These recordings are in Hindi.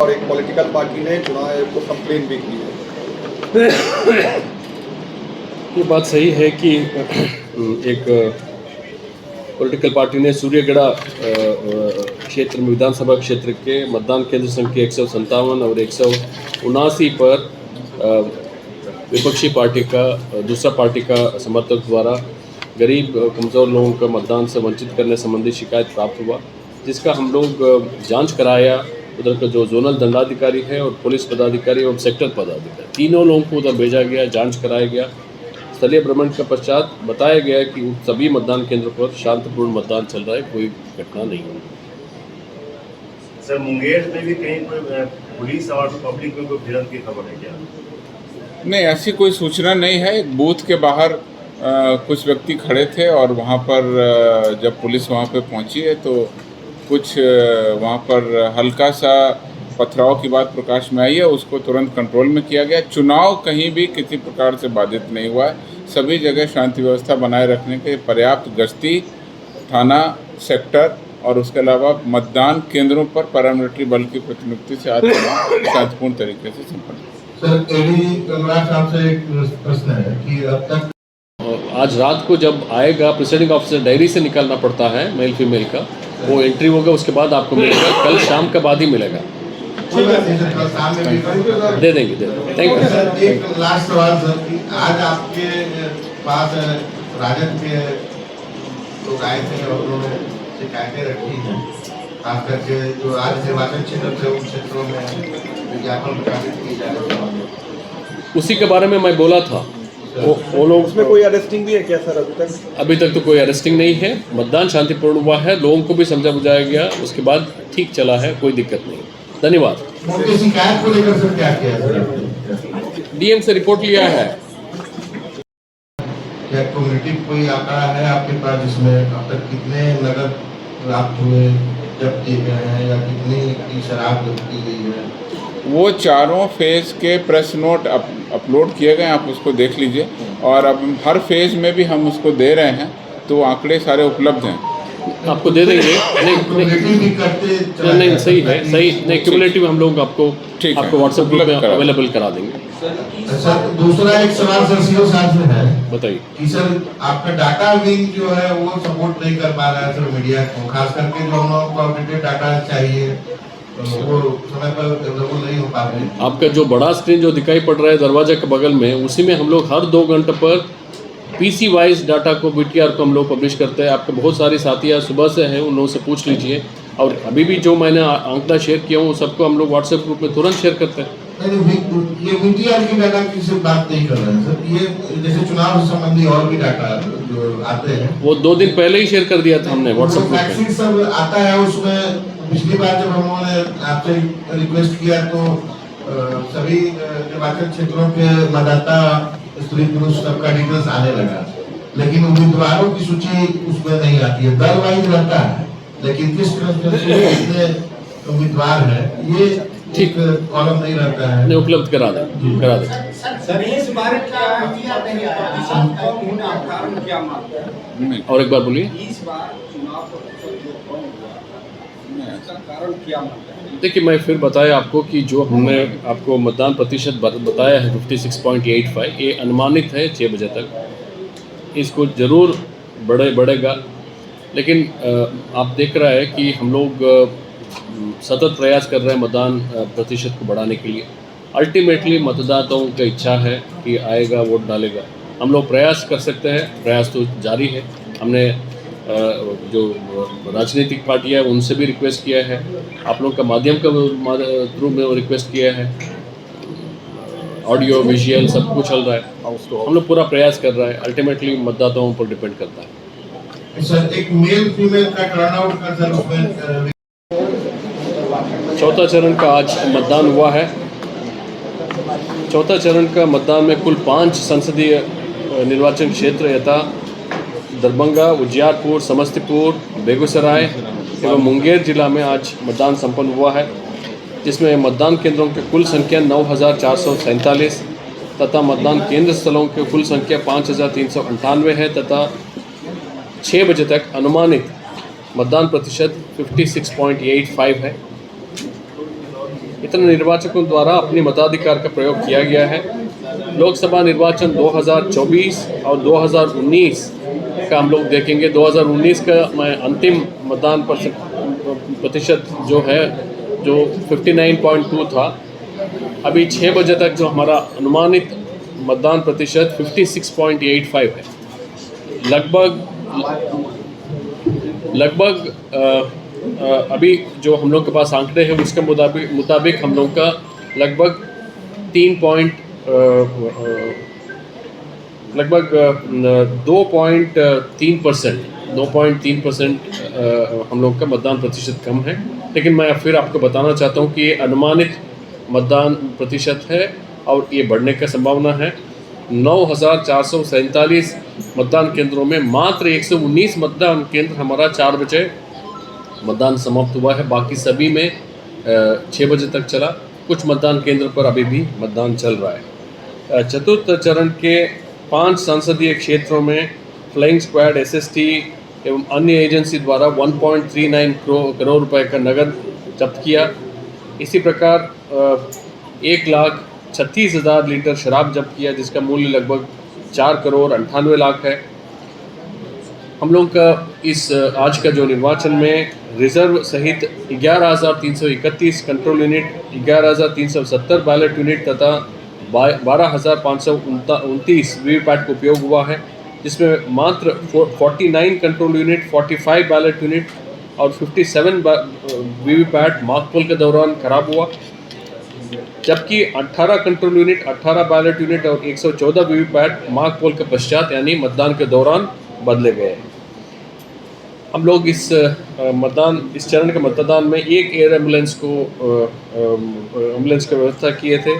और एक पॉलिटिकल पार्टी ने चुनाव आयोग को कंप्लेन भी की है। ये बात सही है कि एक पॉलिटिकल पार्टी ने सूर्यगढ़ा क्षेत्र में विधानसभा क्षेत्र के मतदान केंद्र संख्या 157 और 179 पर विपक्षी पार्टी का दूसरा पार्टी का समर्थक द्वारा गरीब कमज़ोर लोगों का मतदान से वंचित करने संबंधी शिकायत प्राप्त हुआ, जिसका हम लोग जांच कराया। उधर का जो जोनल दंडाधिकारी है और पुलिस पदाधिकारी और सेक्टर पदाधिकारी, तीनों लोगों को उधर भेजा गया, जांच कराया गया। स्थलीय भ्रमण के पश्चात बताया गया कि उन सभी मतदान केंद्रों पर शांतिपूर्ण मतदान चल रहा है, कोई घटना नहीं हुई। सर, मुंगेर में भी कहीं कोई पुलिस और पब्लिक में कोई भिड़ंत की खबर है क्या? नहीं, ऐसी कोई सूचना नहीं है। एक बूथ के बाहर कुछ व्यक्ति खड़े थे और वहाँ पर जब पुलिस वहाँ पे पहुँची है तो कुछ वहाँ पर हल्का सा पथराव की बात प्रकाश में आई है, उसको तुरंत कंट्रोल में किया गया। चुनाव कहीं भी किसी प्रकार से बाधित नहीं हुआ है। सभी जगह शांति व्यवस्था बनाए रखने के पर्याप्त गश्ती थाना, सेक्टर और उसके अलावा मतदान केंद्रों पर पैरामिलिट्री बल की प्रतिनियुक्ति से आज शांतिपूर्ण तरीके से संपन्न। सर, एडी कमराज साहब से एक प्रश्न है कि अब तक आज रात को जब आएगा प्रिसाइडिंग ऑफिसर डायरी से निकालना पड़ता है मेल फीमेल का, वो एंट्री होगा, उसके बाद आपको मिलेगा। कल शाम का बाद ही मिलेगा। दे देंगे। Thank you sir. एक लास्ट सवाल सर, कि आज आपके पास राजद के लोग आए थे और उन्होंने शिकायतें रखी हैं, खास करके जो आज निर्वाचन क्षेत्र थे उन क्षेत्रों में विज्ञापन प्रकाशित किए जा रहे हैं। उसी के बारे में मैं बोला था। वो लोग, उसमें कोई अरेस्टिंग भी है क्या सर अभी तक? अभी तक तो कोई अरेस्टिंग नहीं है। मतदान शांतिपूर्ण हुआ है, लोगों को भी समझा बुझाया गया, उसके बाद ठीक चला है, कोई दिक्कत नहीं। धन्यवाद। उनकी शिकायत को लेकर सर क्या किया सर? डीएम से रिपोर्ट लिया है। क्या कम्युनिटी कोई आंकड़ा है आपके पास जिसमें अब तक कितने नगद प्राप्त हुए, जब्त किए गए हैं, या कितनी की शराब जब्त की गई है? वो चारों फेज़ के प्रेस नोट अपलोड किए गए, आप उसको देख लीजिए। और अब हर फेज़ में भी हम उसको दे रहे हैं, तो आंकड़े सारे उपलब्ध हैं। आपको दे देंगे। नहीं, सही है, सही नहीं। क्यूमुलेटिव हम लोग आपको व्हाट्सएप ग्रुप में अवेलेबल करा देंगे। सर, दूसरा एक सवाल सर सीओ साहब से है, बताइए कि सर आपका डाटा विंग जो है वो सपोर्ट नहीं कर पा रहा है सर मीडिया को, खास करके जो हम लोगों को अपडेटेड डाटा चाहिए वो समय पर अवेलेबल नहीं हो पा रहे। आपका जो बड़ा स्क्रीन जो दिखाई पड़ रहा है दरवाजे के बगल में, उसी में हम लोग हर 2 घंटे पर पीसी वाइज डाटा को, बीटीआर को हम लोग पब्लिश करते हैं। आपके बहुत सारे साथियाँ सुबह से हैं, उन लोगों से पूछ लीजिए। और अभी भी जो मैंने आंकड़ा शेयर किया हूँ सबको हम लोग व्हाट्सएप ग्रुप में तुरंत शेयर करते हैं। ये बीटीआर की डाटा की सिर्फ बात नहीं कर रहे हैं सर, ये जैसे चुनाव संबंधी और भी डाटा जो आते हैं वो 2 दिन पहले ही शेयर कर दिया था हमने व्हाट्सएप ग्रुप में। सब आता है उसमें। पिछली बार जब हम लोगों ने आपसे रिक्वेस्ट किया तो सभी निर्वाचन क्षेत्रों के मतदाता, स्त्री पुरुष सबका डिटेल्स आने लगा, लेकिन उम्मीदवारों की सूची उसमें नहीं आती है। दल वाइज रहता है, लेकिन किस तरह से कितने उम्मीदवार है ये ठीक कॉलम नहीं रहता है। नहीं, उपलब्ध करा दें। सर, इस बार क्या कारण क्या मानते हैं? और एक बार बोलिए। इस बार चुनाव कारण क्या मानते हैं? देखिए, मैं फिर बताया आपको कि जो हमने आपको मतदान प्रतिशत बताया है 56.85, ये अनुमानित है 6 बजे तक। इसको ज़रूर बढ़ेगा, लेकिन आप देख रहा है कि हम लोग सतत प्रयास कर रहे हैं मतदान प्रतिशत को बढ़ाने के लिए। अल्टीमेटली मतदाताओं की इच्छा है कि आएगा, वोट डालेगा। हम लोग प्रयास कर सकते हैं, प्रयास तो जारी है। हमने जो राजनीतिक पार्टियां हैं उनसे भी रिक्वेस्ट किया है, आप लोग का माध्यम का थ्रू में रिक्वेस्ट किया है। ऑडियो विजुअल सब कुछ चल रहा है, हम लोग पूरा प्रयास कर रहा है। अल्टीमेटली मतदाताओं पर डिपेंड करता है। सर, एक मेल फीमेल का टर्नआउट का सर उसमें चौथा चरण का आज मतदान हुआ है। चौथा चरण का मतदान में कुल 5 संसदीय निर्वाचन क्षेत्र यथा दरभंगा, उजियारपुर, समस्तीपुर, बेगूसराय एवं मुंगेर जिला में आज मतदान संपन्न हुआ है, जिसमें मतदान केंद्रों की कुल संख्या 9,447 तथा मतदान केंद्र स्थलों की कुल संख्या 5,398 है तथा 6 बजे तक अनुमानित मतदान प्रतिशत 56.85 है। इतने निर्वाचकों द्वारा अपने मताधिकार का प्रयोग किया गया है। लोकसभा निर्वाचन 2024 और 2019 का हम लोग देखेंगे। 2019 का मैं अंतिम मतदान प्रतिशत जो है जो 59.2 था। अभी 6 बजे तक जो हमारा अनुमानित मतदान प्रतिशत 56.85 है। लगभग अभी जो हम लोग के पास आंकड़े हैं उसके मुताबिक हम लोग का लगभग 2.3% हम लोग का मतदान प्रतिशत कम है। लेकिन मैं फिर आपको बताना चाहता हूँ कि ये अनुमानित मतदान प्रतिशत है और ये बढ़ने का संभावना है। 9,447 मतदान केंद्रों में मात्र 119 मतदान केंद्र हमारा 4 बजे मतदान समाप्त हुआ है। बाकी सभी में 6 बजे तक चला। कुछ मतदान केंद्र पर अभी भी मतदान चल रहा है। चतुर्थ चरण के 5 संसदीय क्षेत्रों में फ्लाइंग स्क्वाड, SST एवं अन्य एजेंसी द्वारा 1.39 करोड़ रुपए का नगद जब्त किया। इसी प्रकार 1,36,000 लीटर शराब जब्त किया, जिसका मूल्य लगभग 4,98,00,000 है। हम लोग का इस आज का जो निर्वाचन में रिजर्व सहित 11,331 कंट्रोल यूनिट, 11,370 बैलेट यूनिट तथा 12,529 वीवीपैट का उपयोग हुआ है, जिसमें मात्र 49 कंट्रोल यूनिट, 45 बैलेट यूनिट और 57 वीवीपैट मॉक पोल के दौरान खराब हुआ, जबकि 18 कंट्रोल यूनिट, 18 बैलेट यूनिट और 114 वीवीपैट मॉक पोल के पश्चात यानी मतदान के दौरान बदले गए। हम लोग इस चरण के मतदान में एक एयर एम्बुलेंस की व्यवस्था किए थे।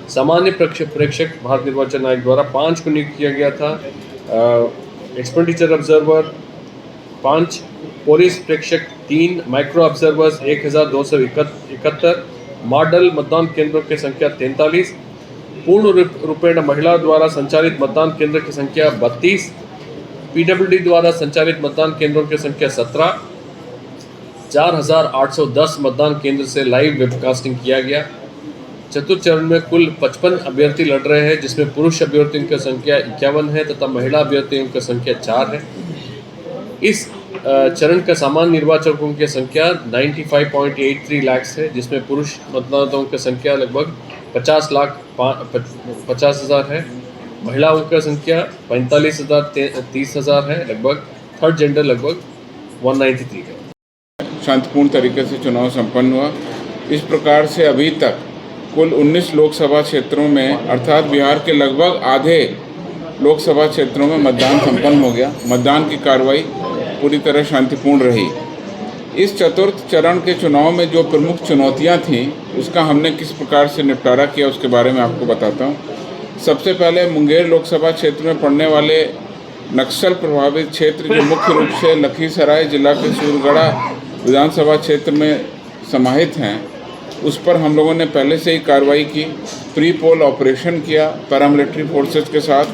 सामान्य प्रेक्षक भारत निर्वाचन आयोग द्वारा 5 को नियुक्त किया गया था। एक्सपेंडिचर ऑब्जर्वर 5, पुलिस प्रेक्षक 3, माइक्रो ऑब्जर्वर्स 1,271, मॉडल मतदान केंद्रों की संख्या 43, पूर्ण रूपेण महिला द्वारा संचालित मतदान केंद्र की संख्या 32, PWD द्वारा संचालित मतदान केंद्रों की संख्या 17, 4,810 मतदान केंद्र से लाइव वेबकास्टिंग किया गया। चतुर्थ चरण में कुल 55 अभ्यर्थी लड़ रहे हैं, जिसमें पुरुष अभ्यर्थियों की संख्या 51 है तथा महिला अभ्यर्थियों की संख्या 4 है। इस चरण का सामान्य निर्वाचकों की संख्या 95.83 लाख है, जिसमें पुरुष मतदाताओं की संख्या लगभग 50,50,000 है। महिलाओं की संख्या 45,000-30,000 है। लगभग थर्ड जेंडर लगभग 193 है। शांतिपूर्ण तरीके से चुनाव संपन्न हुआ। इस प्रकार से अभी तक कुल 19 लोकसभा क्षेत्रों में अर्थात बिहार के लगभग आधे लोकसभा क्षेत्रों में मतदान संपन्न हो गया। मतदान की कार्रवाई पूरी तरह शांतिपूर्ण रही। इस चतुर्थ चरण के चुनाव में जो प्रमुख चुनौतियां थीं उसका हमने किस प्रकार से निपटारा किया उसके बारे में आपको बताता हूं। सबसे पहले मुंगेर लोकसभा क्षेत्र में पड़ने वाले नक्सल प्रभावित क्षेत्र जो मुख्य रूप से लखीसराय जिला के सूरगढ़ा विधानसभा क्षेत्र में समाहित हैं, उस पर हम लोगों ने पहले से ही कार्रवाई की, प्री पोल ऑपरेशन किया पैरामिलिट्री फोर्सेस के साथ,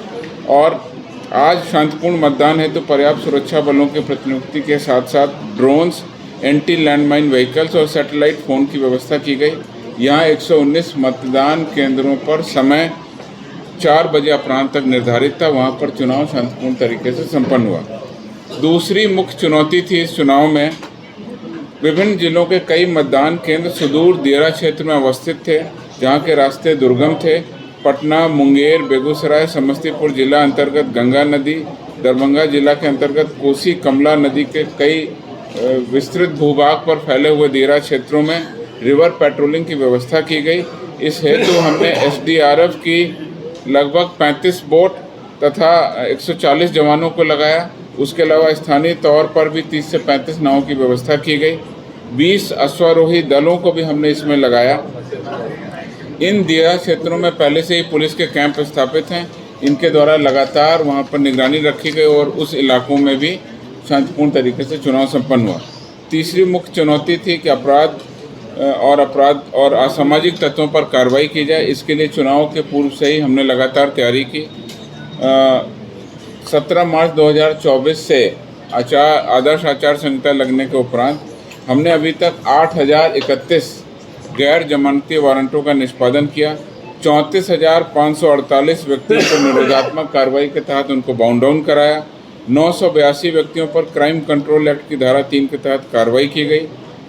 और आज शांतिपूर्ण मतदान है तो पर्याप्त सुरक्षा बलों की प्रतिनियुक्ति के साथ साथ ड्रोन्स, एंटी लैंडमाइन व्हीकल्स और सैटेलाइट फ़ोन की व्यवस्था की गई। यहाँ 119 मतदान केंद्रों पर समय 4 बजे अपराह्न तक निर्धारित था। वहाँ पर चुनाव शांतिपूर्ण तरीके से संपन्न हुआ। दूसरी मुख्य चुनौती थी इस चुनाव में विभिन्न जिलों के कई मतदान केंद्र सुदूर दियारा क्षेत्र में अवस्थित थे, जहाँ के रास्ते दुर्गम थे। पटना, मुंगेर, बेगूसराय, समस्तीपुर जिला अंतर्गत गंगा नदी, दरभंगा जिला के अंतर्गत कोसी कमला नदी के कई विस्तृत भूभाग पर फैले हुए दियारा क्षेत्रों में रिवर पेट्रोलिंग की व्यवस्था की गई। इस हेतु हमने SDRF की लगभग 35 बोट तथा 140 जवानों को लगाया। उसके अलावा स्थानीय तौर पर भी 30 से 35 नावों की व्यवस्था की गई। 20 अश्वारोही दलों को भी हमने इसमें लगाया। इन दिया क्षेत्रों में पहले से ही पुलिस के कैंप स्थापित हैं। इनके द्वारा लगातार वहां पर निगरानी रखी गई और उस इलाकों में भी शांतिपूर्ण तरीके से चुनाव संपन्न हुआ। तीसरी मुख्य चुनौती थी कि अपराध और असामाजिक तत्वों पर कार्रवाई की जाए। इसके लिए चुनाव के पूर्व से ही हमने लगातार तैयारी की। 17 मार्च 2024 से आदर्श आचार संहिता लगने के उपरांत हमने अभी तक 8,031 गैर जमानती वारंटों का निष्पादन किया। 34,548 व्यक्तियों को निरोधात्मक कार्रवाई के तहत उनको बाउंड डाउन कराया। 982 व्यक्तियों पर क्राइम कंट्रोल एक्ट की धारा 3 के तहत कार्रवाई की गई।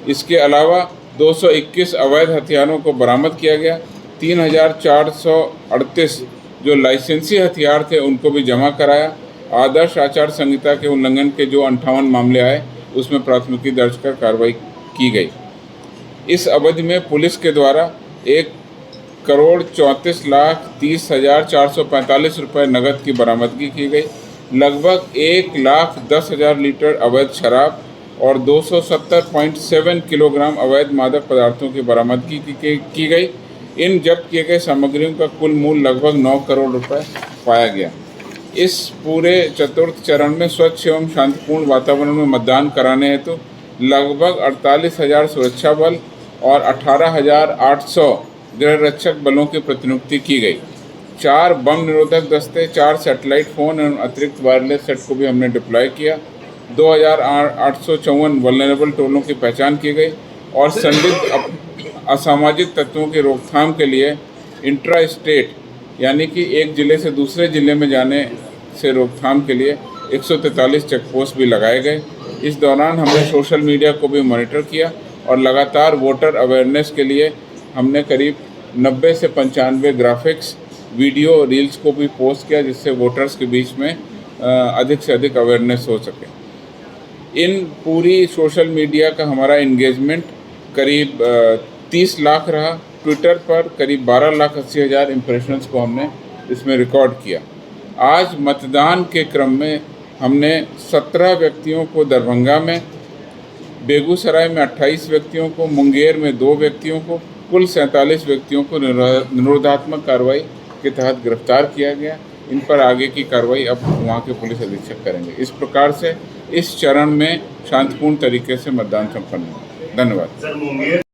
इसके अलावा 221 अवैध हथियारों को बरामद किया गया। 3,438 जो लाइसेंसी हथियार थे उनको भी जमा कराया। आदर्श आचार संहिता के उल्लंघन के जो 58 मामले आए उसमें प्राथमिकी दर्ज कर कार्रवाई की गई। इस अवधि में पुलिस के द्वारा 1,34,30,445 रुपये नकद की बरामदगी की गई। लगभग 1,10,000 लीटर अवैध शराब और 270.7 किलोग्राम अवैध मादक पदार्थों की बरामदगी की गई। इन जब्त किए गए सामग्रियों का कुल मूल्य लगभग 9 करोड़ रुपए पाया गया। इस पूरे चतुर्थ चरण में स्वच्छ एवं शांतिपूर्ण वातावरण में मतदान कराने हेतु लगभग 48,000 सुरक्षा बल और 18,800 गृह रक्षक बलों की प्रतिनियुक्ति की गई। 4 बम निरोधक दस्ते, 4 सैटेलाइट फ़ोन एवं अतिरिक्त वायरलेस सेट को भी हमने डिप्लॉय किया। 2,854 वल्नरेबल टोलों की पहचान की गई और संदिग्ध असामाजिक तत्वों की रोकथाम के लिए इंट्रा स्टेट यानी कि एक ज़िले से दूसरे ज़िले में जाने से रोकथाम के लिए 143 चेकपोस्ट भी लगाए गए। इस दौरान हमने सोशल मीडिया को भी मॉनिटर किया और लगातार वोटर अवेयरनेस के लिए हमने करीब 90 से 95 ग्राफिक्स, वीडियो, रील्स को भी पोस्ट किया जिससे वोटर्स के बीच में अधिक से अधिक अवेयरनेस हो सके। इन पूरी सोशल मीडिया का हमारा एंगेजमेंट करीब 30 लाख रहा। ट्विटर पर करीब 12,80,000 इम्प्रेशंस को हमने इसमें रिकॉर्ड किया। आज मतदान के क्रम में हमने 17 व्यक्तियों को दरभंगा में, बेगूसराय में 28 व्यक्तियों को, मुंगेर में 2 व्यक्तियों को, कुल 47 व्यक्तियों को निरोधात्मक कार्रवाई के तहत गिरफ्तार किया गया। इन पर आगे की कार्रवाई अब वहाँ के पुलिस अधीक्षक करेंगे। इस प्रकार से इस चरण में शांतिपूर्ण तरीके से मतदान संपन्न हुआ। धन्यवाद। सर मुंगेर